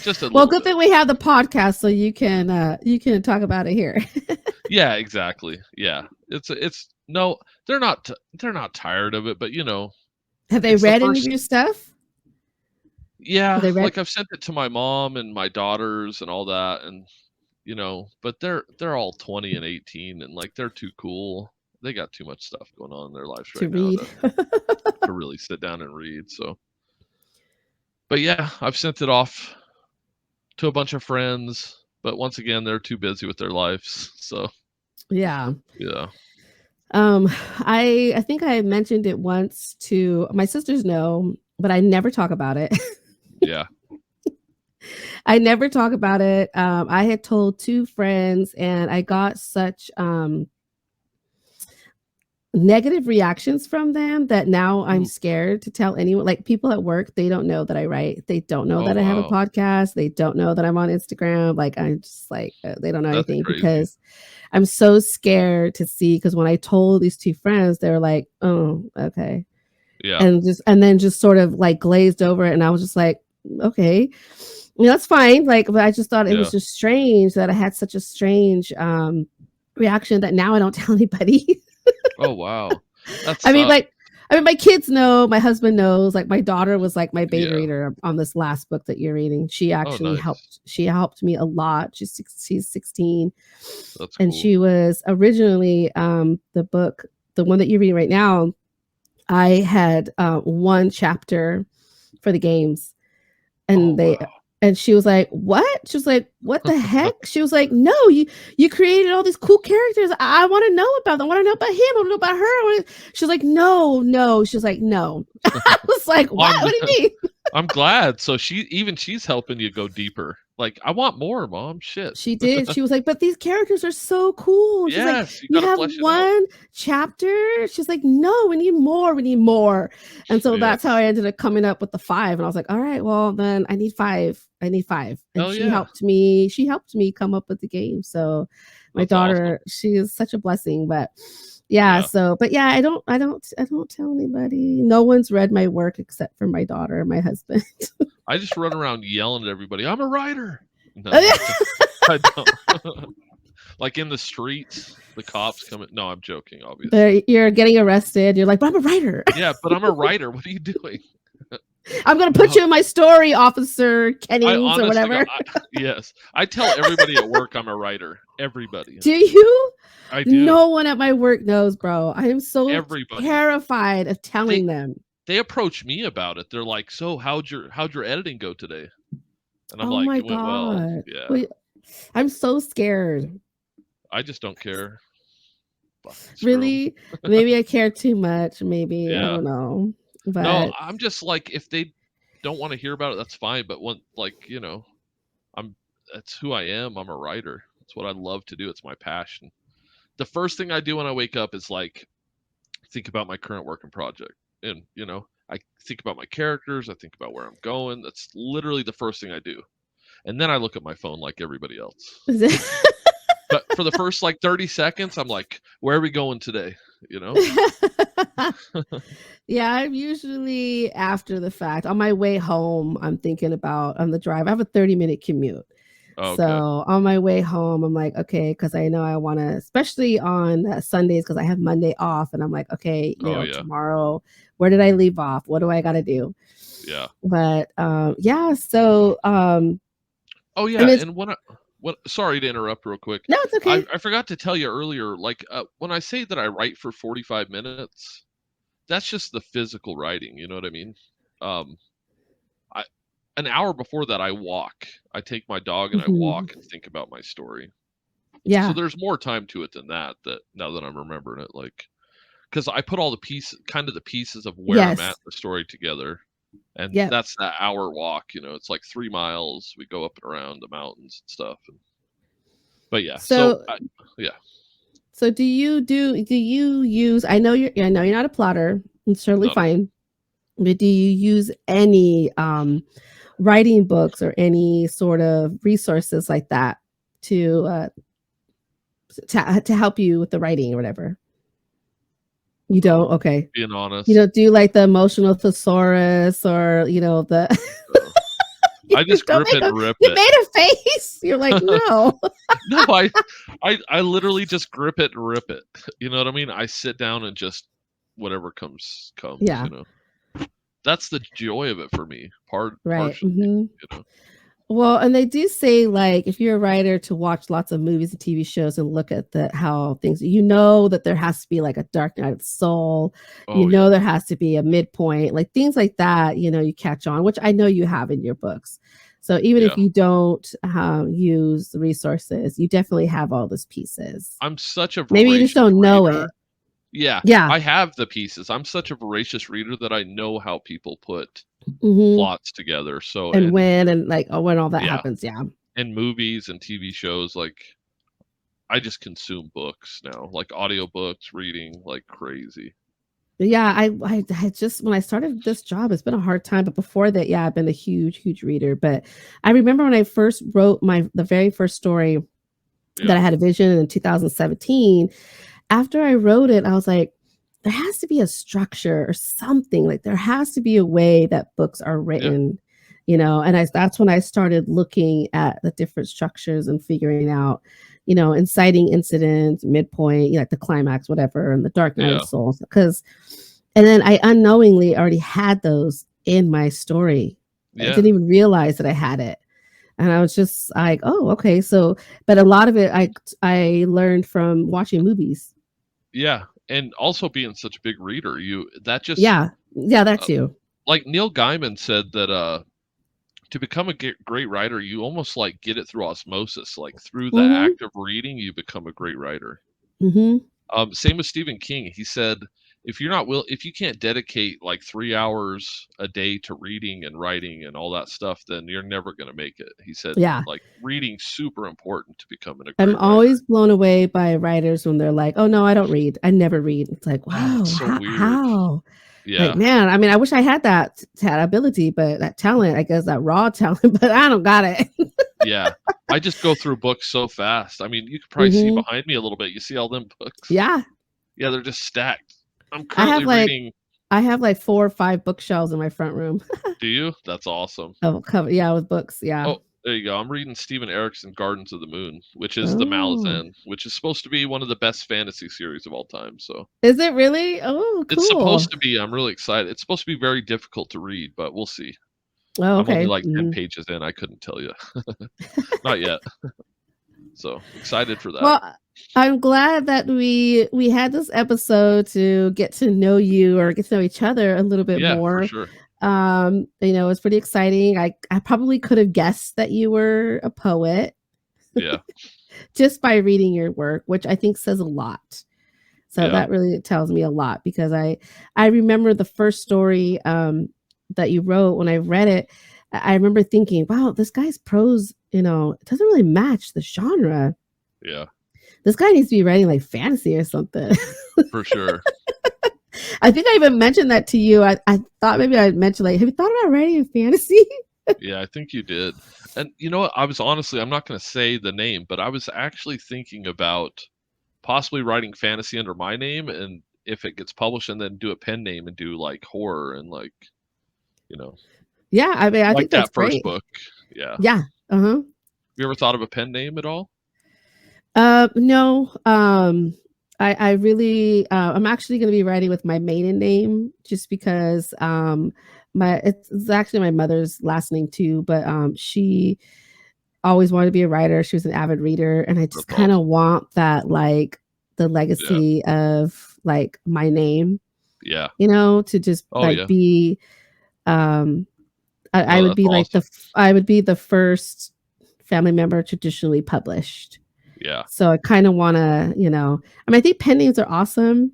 Just a
Well,
little
good
bit.
thing we have the podcast so you can talk about it here.
Yeah, exactly. Yeah. It's no, they're not tired of it, but
Have they
it's the
read any of
first
your stuff? Have
yeah,
they read?
like I've sent it to my mom and my daughters and all that and but they're all 20 and 18 and like they're too cool. They got too much stuff going on in their lives
To
right now
read?
to really sit down and read. So, but yeah, I've sent it off to a bunch of friends, but once again, they're too busy with their lives. So,
Yeah.
yeah.
Um, I think I mentioned it once to my sisters know, but I never talk about it.
Yeah.
I never talk about it. I had told 2 friends and I got such negative reactions from them that now I'm
Ooh.
scared to tell anyone. Like people at work, they don't know that I write. They don't know
Oh,
that I have a
wow.
podcast. They don't know that I'm on Instagram. Like I'm just like they don't know
That's
anything
crazy.
because I'm so scared to see. Because when I told these 2 friends, they were like, "Oh, okay,"
Yeah.
and then just sort of like glazed over it, and I was just like, "Okay." That's fine. Like, but I just thought it was
Yeah.
just strange that I had such a strange reaction that now I don't tell anybody.
Oh, wow. That
I mean,
sucks.
my kids know, my husband knows, like my daughter was like my beta
Yeah.
reader on this last book that you're reading. She
Oh,
actually
nice.
she helped me a lot. She's 16
That's
and
cool.
she was originally the one that you're reading right now. I had one chapter for the games
Oh,
and
wow.
she was like, "What?" She was like, "What the heck?" She was like, "No, you created all these cool characters. I want to know about them. I want to know about him. I want to know about her." She's like, "No, no." She's like, "No." I was like,
Well,
"What? What do you mean?"
I'm glad. So she's helping you go deeper. Like, I want more, mom. Shit.
She did. She was like, "But these characters are so cool." She's like,
Yes, you
"You
gotta
have
flesh it out.
one chapter?" She's like, "No, we need more. We need more." And so that's how
Yes.
I ended up coming up with the 5. And I was like, "All right, well, then I need 5. I need 5." And
Hell yeah.
she helped me come up with the game. So my
That's awesome.
daughter, she is such a blessing. But yeah,
Yeah.
so but yeah, I don't tell anybody. No one's read my work except for my daughter and my husband.
I just run around yelling at everybody, "I'm a writer." No, I don't. Like in the streets, the cops coming. No, I'm joking, obviously.
But you're getting arrested. You're like, "But I'm a writer."
Yeah, but I'm a writer. What are you doing?
I'm gonna put
No,
you in my story, Officer
I
Kennings or
honestly,
whatever.
yes, I tell everybody at work I'm a writer. Everybody,
Do you?
I do.
No one at my work knows, bro. I am so
Everybody.
terrified of
They
telling them.
they approach me about it. They're like, "So how'd your editing go today?" And I'm
Oh
like,
my
"It went well."
god.
Yeah.
Wait, I'm so scared.
I just don't care. Fuck, screw 'em.
Really? Maybe I care too much. Maybe I
Yeah.
don't know.
No,
But
I'm just like, if they don't want to hear about it, that's fine. But when, like, I'm that's who I am. I'm a writer. It's what I love to do. It's my passion. The first thing I do when I wake up is like think about my current work and project, and I think about my characters. I think about where I'm going. That's literally the first thing I do, and then I look at my phone like everybody else. But for the first like 30 seconds, I'm like, where are we going today? You know?
yeah, I'm usually after the fact. On my way home, I'm thinking about on the drive. I have a 30-minute commute.
Oh, okay.
So on my way home, I'm like, okay, because I know I want to, especially on Sundays, because I have Monday off, and I'm like, okay,
Oh, yeah.
tomorrow, where did I leave off? What do I got to do?
Yeah.
But yeah, so
Oh, yeah,
and it's
and what sorry to interrupt real quick.
no, it's okay.
I forgot to tell you earlier, like, when I say that I write for 45 minutes, that's just the physical writing, you know what I mean? Um, I an hour before that, I walk. I take my dog and I
Mhm.
walk and think about my story. So
Yeah.
there's more time to it than that, now that I'm remembering it, like, because I put all the pieces of where I'm at
Yes.
in the story together, and
Yep.
that's that hour walk, it's like 3 miles, we go up and around the mountains and stuff, but yeah, so
So
yeah,
do you use? I know you're not a plotter. It's certainly
no, no.
fine. But do you use any writing books or any sort of resources like that to to help you with the writing or whatever? You don't? Okay.
Being
You
honest,
don't do like the emotional thesaurus or the
uh, I
you
just
don't
grip
make
it
a
and rip
you
it.
made a face. You're like, no.
No, I literally just grip it and rip it. You know what I mean? I sit down and just whatever comes,
Yeah,
That's the joy of it for me,
right.
partially,
Hmm.
you know?
Well, and they do say like if you're a writer to watch lots of movies and TV shows and look at how things that there has to be like a dark night of the soul,
Oh, yeah.
there has to be a midpoint, like things like that, you catch on, which I know you have in your books. So even if
Yeah.
you don't use the resources, you definitely have all those pieces.
I'm such a
Maybe you just
voracious
don't know
reader.
it.
Yeah,
Yeah.
I have the pieces. I'm such a voracious reader that I know how people put
Hmm.
plots together, so
And when and like when all that
yeah,
happens. Yeah.
in movies and TV shows, like, I just consume books now, like audiobooks, reading like crazy.
Yeah, I just when I started this job, it's been a hard time, but before that, yeah, I've been a huge, huge reader. But I remember when I first wrote the very first story that
Yeah,
I had a vision in 2017. After I wrote it, I was like, there has to be a structure or something. Like there has to be a way that books are
yeah,
written, and that's when I started looking at the different structures and figuring out, inciting incident, midpoint, like the climax, whatever, and the dark night of
yeah,
the soul. And then I unknowingly already had those in my story. I
yeah,
didn't even realize that I had it. And I was just like, oh, okay. So, but a lot of it I learned from watching movies.
yeah, and also being such a big reader, you that just
Yeah. Yeah, that
uh,
too.
like Neil Gaiman said that to become a great writer, you almost like get it through osmosis, like through the
Mhm.
act of reading, you become a great writer.
Mhm.
Same with Stephen King. He said, if you can't dedicate like 3 hours a day to reading and writing and all that stuff, then you're never going to make it. He said,
Yeah.
like, reading super important to becoming a
I'm
great writer.
always blown away by writers when they're like, "Oh no, I don't read. I never read." It's like,
Oh, that's
"Wow,
so weird.
how?" Like,
Yeah,
man, I mean, I wish I had that ability, but that talent, I guess that raw talent, but I don't got it.
yeah. I just go through books so fast. I mean, you could probably see
Mhm.
behind me a little bit. You see all them books?
Yeah.
Yeah, they're just stacked. I'm
I have
currently
like
reading.
I have like 4 or 5 bookshelves in my front room.
Do you? That's awesome.
Oh, cover yeah, with books, yeah.
Oh, there you go. I'm reading Steven Erikson Gardens of the Moon, which is the
Oh.
Malazan, which is supposed to be one of the best fantasy series of all time. So
Is it really? Oh,
it's
cool.
supposed to be. I'm really excited. It's supposed to be very difficult to read, but we'll see.
Oh,
I'm only
okay.
like 10
Mhm.
pages in. I couldn't tell you. Not yet. So excited for that.
Well, I'm glad that we had this episode to get to know you or get to know each other a little bit
Yeah, for
more.
sure.
It's pretty exciting. I probably could have guessed that you were a poet
Yeah.
just by reading your work, which I think says a lot. So
Yeah.
that really tells me a lot because I remember the first story that you wrote when I read it. I remember thinking, wow, this guy's prose, it doesn't really match the genre.
Yeah.
This guy needs to be writing like fantasy or something.
For sure.
I think I even mentioned that to you. I thought maybe I mentioned like, have you thought about writing a fantasy?
Yeah, I think you did. And you know what? I'm not going to say the name, but I was actually thinking about possibly writing fantasy under my name, and if it gets published, and then do a pen name and do like horror and like, you know,
Yeah, I mean, I
like
think that's
that first
great.
book. Yeah.
Yeah. Uh-huh.
You ever thought of a pen name at all?
No. I really I'm actually going to be writing with my maiden name just because it's actually my mother's last name too, but she always wanted to be a writer. She was an avid reader, and I just
That's
kind of
awesome.
want that, like the
Yeah.
legacy of like my name,
Yeah.
to just
Oh,
like
yeah.
be um I
No,
would
that's
be like
awesome.
I would be the first family member traditionally published.
Yeah.
So I kind of want to, I mean, I think pen names are awesome,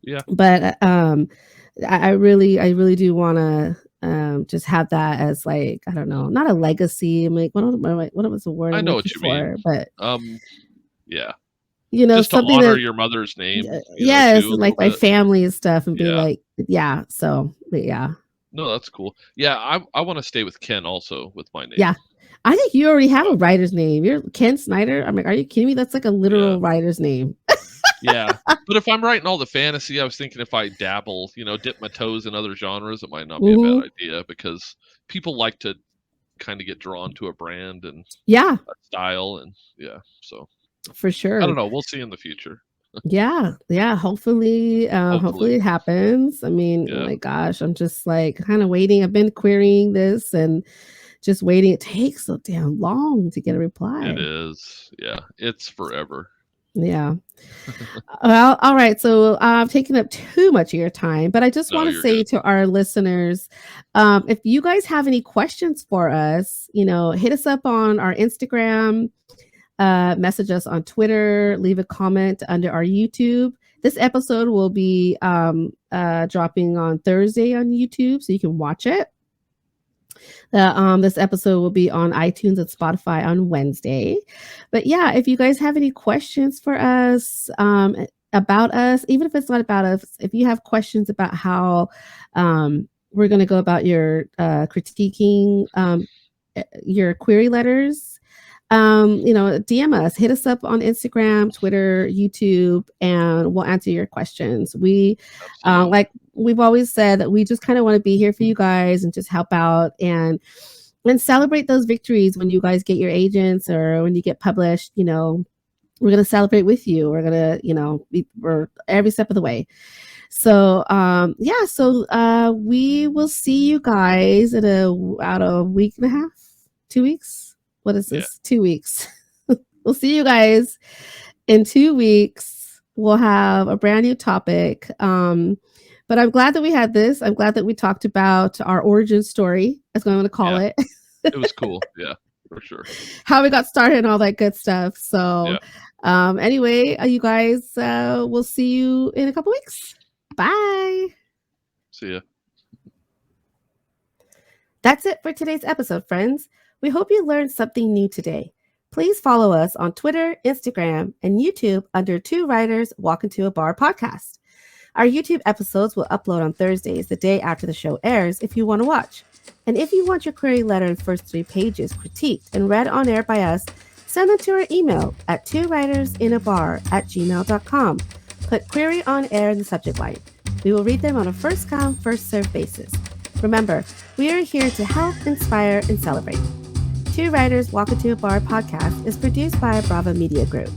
Yeah.
but I really do want to just have that as like, I don't know, not a legacy. I'm like, what was the word
I
I'm
know
looking
what you mean.
for? But
Um, yeah. Just to
something
honor
that,
your mother's name,
yes,
too, a
like
little
my
bit.
family and stuff, and be
Yeah.
like, yeah. So, but yeah,
No, that's cool. Yeah, I wanna stay with Ken also with my name.
yeah. I think you already have
Uh,
a writer's name. You're Ken Snyder. I'm like, are you kidding me? That's like a
yeah.
literal writer's name.
Yeah. But if I'm writing all the fantasy, I was thinking if I dabble, dip my toes in other genres, it might not be a bad
Hmm.
idea because people like to kinda get drawn to a brand and
Yeah,
a style and yeah, so
for
I don't
sure.
know, we'll see in the future.
Yeah, yeah, hopefully
Hopefully.
it happens. I mean, oh
Yeah,
my gosh, I'm just like kind of waiting. I've been querying this and just waiting. It takes so damn long to get a
it
reply.
is. Yeah, it's forever.
Yeah. Well, all right. So I've taken up too much of your time, but I just
No,
want to
you're
say
good.
to our listeners, if you guys have any questions for us, hit us up on our Instagram, message us on Twitter, leave a comment under our YouTube. This episode will be dropping on Thursday on YouTube, so you can watch it. This episode will be on iTunes and Spotify on Wednesday. But yeah, if you guys have any questions for us, about us, even if it's not about us, if you have questions about how we're going to go about your critiquing your query letters, DM us, hit us up on Instagram, Twitter, YouTube, and we'll answer your questions.
Absolutely.
Like we've always said, that we just kind of want to be here for you guys and just help out and celebrate those victories when you guys get your agents or when you get published. We're gonna celebrate with you. We're gonna, we're every step of the way. So yeah, so we will see you guys in about a week and a half, 2 weeks. What is
Yeah.
this? 2 weeks. We'll see you guys in 2 weeks. We'll have a brand new topic. But I'm glad that we had this. I'm glad that we talked about our origin story, as I'm going to call
Yeah.
it,
It was cool. Yeah, for sure.
how we got started and all that good stuff.
Yeah.
So, anyway, you guys, we'll see you in a couple weeks. Bye.
See ya.
That's it for today's episode, friends. We hope you learned something new today. Please follow us on Twitter, Instagram, and YouTube under Two Writers Walk Into a Bar podcast. Our YouTube episodes will upload on Thursdays, the day after the show airs, if you want to watch. And if you want your query letter in first 3 pages critiqued and read on air by us, send them to our email at twowritersinabar@gmail.com. Put query on air in the subject line. We will read them on a first come, first served basis. Remember, we are here to help, inspire, and celebrate. Two Writers Walk Into a Bar podcast is produced by Bravo Media Group.